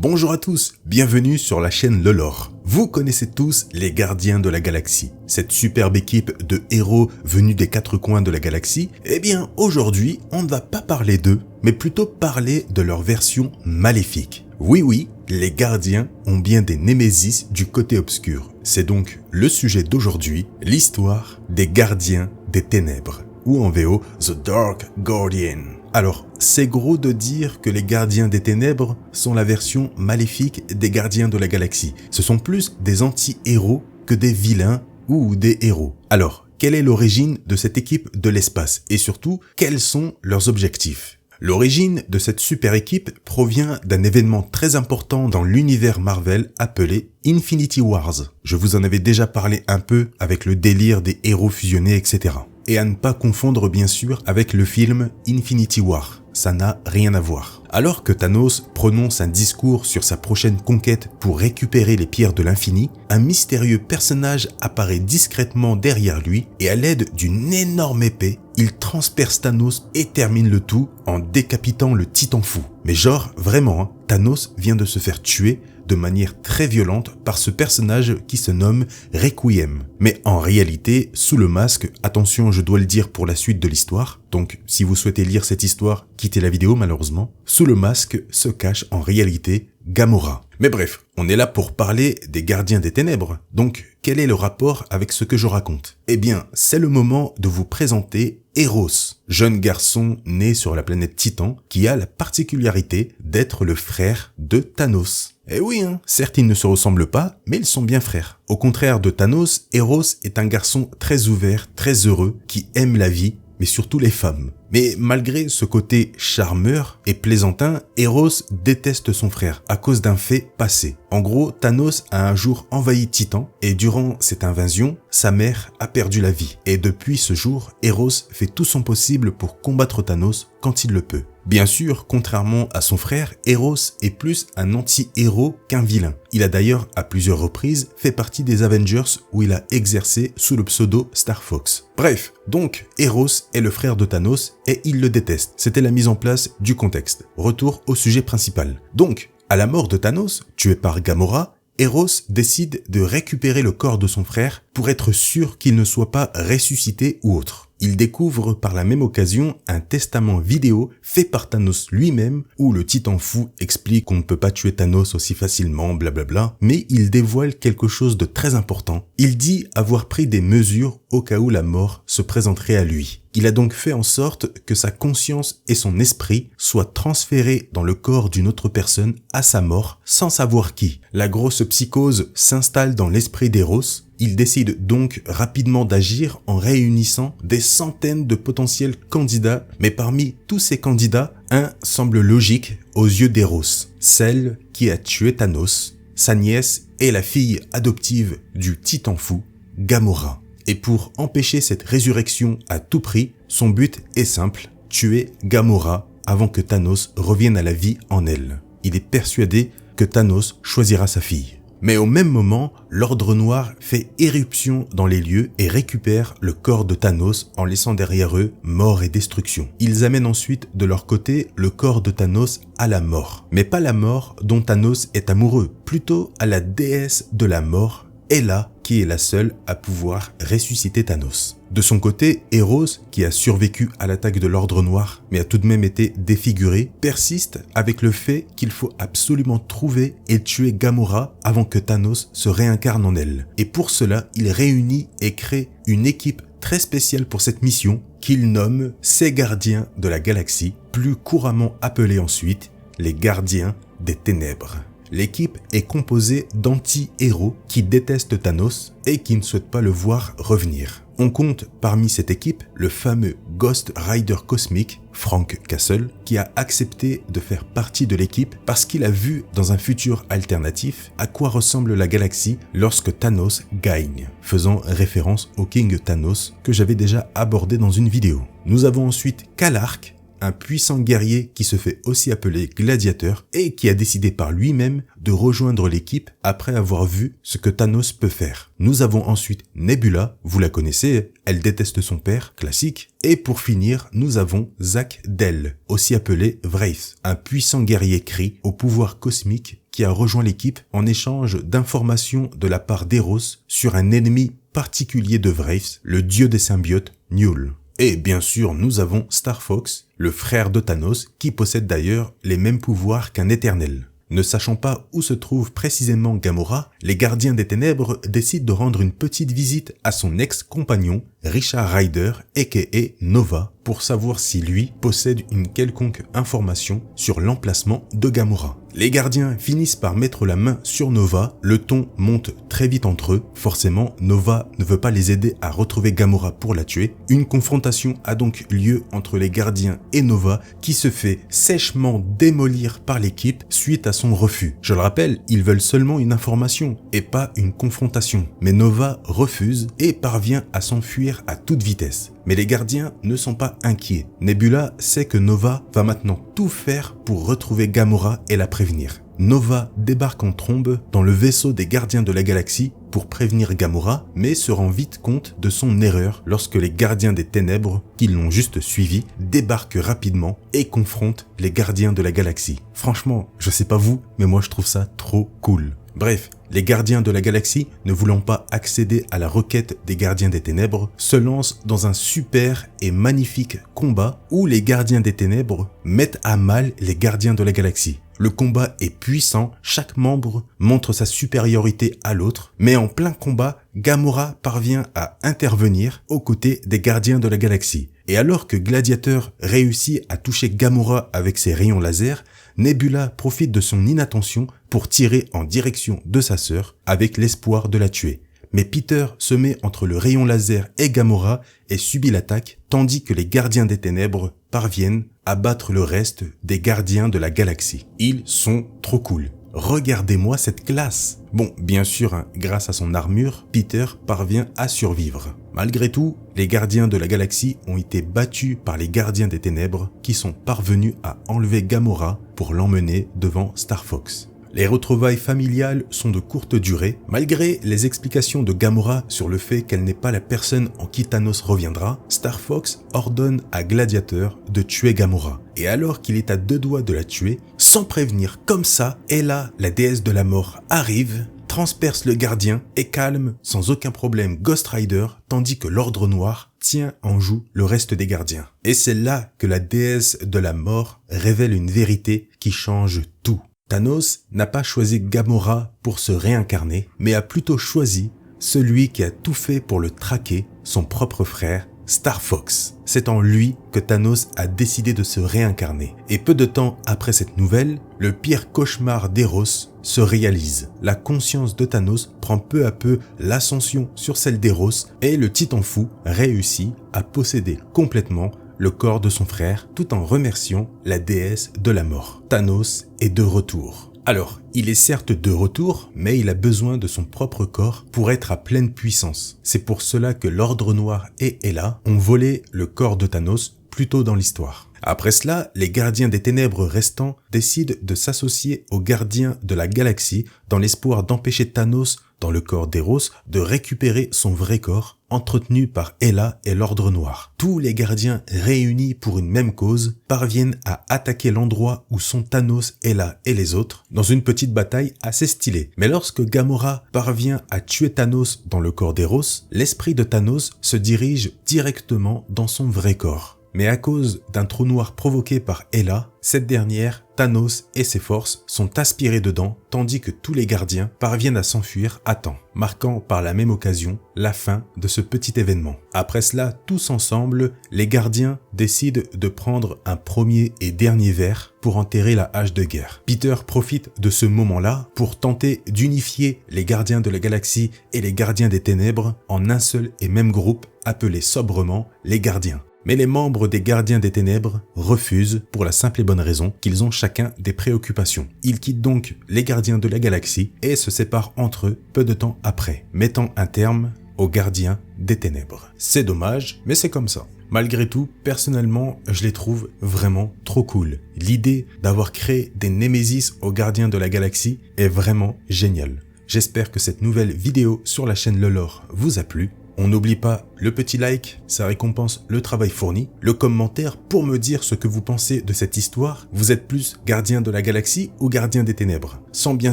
Bonjour à tous, bienvenue sur la chaîne Lelore. Vous connaissez tous les Gardiens de la Galaxie, cette superbe équipe de héros venus des quatre coins de la galaxie. Eh bien, aujourd'hui, on ne va pas parler d'eux, mais plutôt parler de leur version maléfique. Oui, les Gardiens ont bien des némésis du côté obscur. C'est donc le sujet d'aujourd'hui, l'histoire des Gardiens des Ténèbres, ou en VO, The Dark Guardian. Alors, c'est gros de dire que les Gardiens des Ténèbres sont la version maléfique des Gardiens de la Galaxie. Ce sont plus des anti-héros que des vilains ou des héros. Alors, quelle est l'origine de cette équipe de l'espace et surtout, quels sont leurs objectifs ? L'origine de cette super équipe provient d'un événement très important dans l'univers Marvel appelé Infinity Wars. Je vous en avais déjà parlé un peu avec le délire des héros fusionnés, etc. Et à ne pas confondre bien sûr avec le film Infinity War, ça n'a rien à voir. Alors que Thanos prononce un discours sur sa prochaine conquête pour récupérer les pierres de l'infini, un mystérieux personnage apparaît discrètement derrière lui et à l'aide d'une énorme épée, il transperce Thanos et termine le tout en décapitant le titan fou. Mais genre, vraiment, Thanos vient de se faire tuer de manière très violente par ce personnage qui se nomme Requiem. Mais en réalité, sous le masque, attention je dois le dire pour la suite de l'histoire, donc si vous souhaitez lire cette histoire, quittez la vidéo malheureusement, sous le masque se cache en réalité Gamora. Mais bref, on est là pour parler des Gardiens des Ténèbres, donc quel est le rapport avec ce que je raconte ? Eh bien, c'est le moment de vous présenter Eros, jeune garçon né sur la planète Titan qui a la particularité d'être le frère de Thanos. Eh oui, certes ils ne se ressemblent pas, mais ils sont bien frères. Au contraire de Thanos, Eros est un garçon très ouvert, très heureux, qui aime la vie, mais surtout les femmes. Mais malgré ce côté charmeur et plaisantin, Eros déteste son frère à cause d'un fait passé. En gros, Thanos a un jour envahi Titan et durant cette invasion, sa mère a perdu la vie. Et depuis ce jour, Eros fait tout son possible pour combattre Thanos quand il le peut. Bien sûr, contrairement à son frère, Eros est plus un anti-héros qu'un vilain. Il a d'ailleurs, à plusieurs reprises, fait partie des Avengers où il a exercé sous le pseudo Star Fox. Bref, donc Eros est le frère de Thanos et il le déteste. C'était la mise en place du contexte. Retour au sujet principal. Donc, à la mort de Thanos, tué par Gamora, Eros décide de récupérer le corps de son frère pour être sûr qu'il ne soit pas ressuscité ou autre. Il découvre par la même occasion un testament vidéo fait par Thanos lui-même où le titan fou explique qu'on ne peut pas tuer Thanos aussi facilement, blablabla, mais il dévoile quelque chose de très important. Il dit avoir pris des mesures au cas où la mort se présenterait à lui. Il a donc fait en sorte que sa conscience et son esprit soient transférés dans le corps d'une autre personne à sa mort sans savoir qui. La grosse psychose s'installe dans l'esprit d'Eros. Il décide donc rapidement d'agir en réunissant des centaines de potentiels candidats, mais parmi tous ces candidats, un semble logique aux yeux d'Eros, celle qui a tué Thanos, sa nièce et la fille adoptive du titan fou, Gamora. Et pour empêcher cette résurrection à tout prix, son but est simple, tuer Gamora avant que Thanos revienne à la vie en elle. Il est persuadé que Thanos choisira sa fille. Mais au même moment, l'Ordre Noir fait éruption dans les lieux et récupère le corps de Thanos en laissant derrière eux mort et destruction. Ils amènent ensuite de leur côté le corps de Thanos à la mort. Mais pas la mort dont Thanos est amoureux, plutôt à la déesse de la mort, Hela, qui est la seule à pouvoir ressusciter Thanos. De son côté, Eros, qui a survécu à l'attaque de l'Ordre Noir, mais a tout de même été défiguré, persiste avec le fait qu'il faut absolument trouver et tuer Gamora avant que Thanos se réincarne en elle. Et pour cela, il réunit et crée une équipe très spéciale pour cette mission qu'il nomme ses Gardiens de la Galaxie, plus couramment appelés ensuite les Gardiens des Ténèbres. L'équipe est composée d'anti-héros qui détestent Thanos et qui ne souhaitent pas le voir revenir. On compte parmi cette équipe le fameux Ghost Rider cosmique, Frank Castle, qui a accepté de faire partie de l'équipe parce qu'il a vu dans un futur alternatif à quoi ressemble la galaxie lorsque Thanos gagne, faisant référence au King Thanos que j'avais déjà abordé dans une vidéo. Nous avons ensuite Kalark un puissant guerrier qui se fait aussi appeler Gladiateur et qui a décidé par lui-même de rejoindre l'équipe après avoir vu ce que Thanos peut faire. Nous avons ensuite Nebula, vous la connaissez, elle déteste son père, classique. Et pour finir, nous avons Zack Dell, aussi appelé Wraith, un puissant guerrier Kree au pouvoir cosmique qui a rejoint l'équipe en échange d'informations de la part d'Eros sur un ennemi particulier de Wraith, le dieu des symbiotes, Knull. Et bien sûr, nous avons Star Fox, le frère de Thanos, qui possède d'ailleurs les mêmes pouvoirs qu'un éternel. Ne sachant pas où se trouve précisément Gamora, les gardiens des ténèbres décident de rendre une petite visite à son ex-compagnon, Richard Rider, aka Nova, pour savoir si lui possède une quelconque information sur l'emplacement de Gamora. Les gardiens finissent par mettre la main sur Nova, le ton monte très vite entre eux, forcément Nova ne veut pas les aider à retrouver Gamora pour la tuer. Une confrontation a donc lieu entre les gardiens et Nova qui se fait sèchement démolir par l'équipe suite à son refus. Je le rappelle, ils veulent seulement une information et pas une confrontation. Mais Nova refuse et parvient à s'enfuir à toute vitesse. Mais les gardiens ne sont pas inquiets. Nebula sait que Nova va maintenant tout faire pour retrouver Gamora et la prévenir. Nova débarque en trombe dans le vaisseau des gardiens de la galaxie pour prévenir Gamora, mais se rend vite compte de son erreur lorsque les gardiens des ténèbres, qui l'ont juste suivi, débarquent rapidement et confrontent les gardiens de la galaxie. Franchement, je sais pas vous, mais moi je trouve ça trop cool. Bref, les gardiens de la galaxie, ne voulant pas accéder à la requête des gardiens des ténèbres, se lancent dans un super et magnifique combat où les gardiens des ténèbres mettent à mal les gardiens de la galaxie. Le combat est puissant, chaque membre montre sa supériorité à l'autre, mais en plein combat, Gamora parvient à intervenir aux côtés des gardiens de la galaxie. Et alors que Gladiateur réussit à toucher Gamora avec ses rayons laser, Nebula profite de son inattention pour tirer en direction de sa sœur avec l'espoir de la tuer. Mais Peter se met entre le rayon laser et Gamora et subit l'attaque, tandis que les gardiens des ténèbres parviennent à battre le reste des gardiens de la galaxie. Ils sont trop cool. Regardez-moi cette classe. Bon, bien sûr, grâce à son armure, Peter parvient à survivre. Malgré tout, les gardiens de la galaxie ont été battus par les gardiens des ténèbres qui sont parvenus à enlever Gamora pour l'emmener devant Star Fox. Les retrouvailles familiales sont de courte durée, malgré les explications de Gamora sur le fait qu'elle n'est pas la personne en qui Thanos reviendra. Star Fox ordonne à Gladiateur de tuer Gamora. Et alors qu'il est à deux doigts de la tuer, sans prévenir comme ça, Hela, la déesse de la mort, arrive, transperce le gardien et calme sans aucun problème Ghost Rider, tandis que l'Ordre Noir tient en joue le reste des gardiens. Et c'est là que la déesse de la mort révèle une vérité qui change tout. Thanos n'a pas choisi Gamora pour se réincarner, mais a plutôt choisi celui qui a tout fait pour le traquer, son propre frère, Star Fox. C'est en lui que Thanos a décidé de se réincarner. Et peu de temps après cette nouvelle, le pire cauchemar d'Eros se réalise. La conscience de Thanos prend peu à peu l'ascension sur celle d'Eros et le titan fou réussit à posséder complètement le corps de son frère tout en remerciant la déesse de la mort. Thanos est de retour. Alors, il est certes de retour, mais il a besoin de son propre corps pour être à pleine puissance. C'est pour cela que l'Ordre Noir et Hela ont volé le corps de Thanos plus tôt dans l'histoire. Après cela, les gardiens des ténèbres restants décident de s'associer aux gardiens de la galaxie dans l'espoir d'empêcher Thanos, dans le corps d'Eros, de récupérer son vrai corps, entretenu par Hela et l'Ordre Noir. Tous les gardiens réunis pour une même cause parviennent à attaquer l'endroit où sont Thanos, Hela et les autres dans une petite bataille assez stylée. Mais lorsque Gamora parvient à tuer Thanos dans le corps d'Eros, l'esprit de Thanos se dirige directement dans son vrai corps. Mais à cause d'un trou noir provoqué par Hela, cette dernière, Thanos et ses forces sont aspirés dedans, tandis que tous les gardiens parviennent à s'enfuir à temps, marquant par la même occasion la fin de ce petit événement. Après cela, tous ensemble, les gardiens décident de prendre un premier et dernier verre pour enterrer la hache de guerre. Peter profite de ce moment-là pour tenter d'unifier les gardiens de la galaxie et les gardiens des ténèbres en un seul et même groupe appelé sobrement les gardiens. Mais les membres des gardiens des ténèbres refusent pour la simple et bonne raison qu'ils ont chacun des préoccupations. Ils quittent donc les gardiens de la galaxie et se séparent entre eux peu de temps après, mettant un terme aux gardiens des ténèbres. C'est dommage, mais c'est comme ça. Malgré tout, personnellement, je les trouve vraiment trop cool. L'idée d'avoir créé des Némésis aux Gardiens de la Galaxie est vraiment géniale. J'espère que cette nouvelle vidéo sur la chaîne Lelore vous a plu. On n'oublie pas le petit like, ça récompense le travail fourni, le commentaire pour me dire ce que vous pensez de cette histoire. Vous êtes plus gardien de la galaxie ou gardien des ténèbres? Sans bien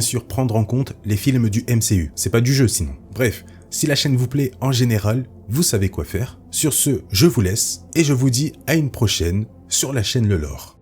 sûr prendre en compte les films du MCU, c'est pas du jeu sinon. Bref, si la chaîne vous plaît en général, vous savez quoi faire. Sur ce, je vous laisse et je vous dis à une prochaine sur la chaîne Lelore.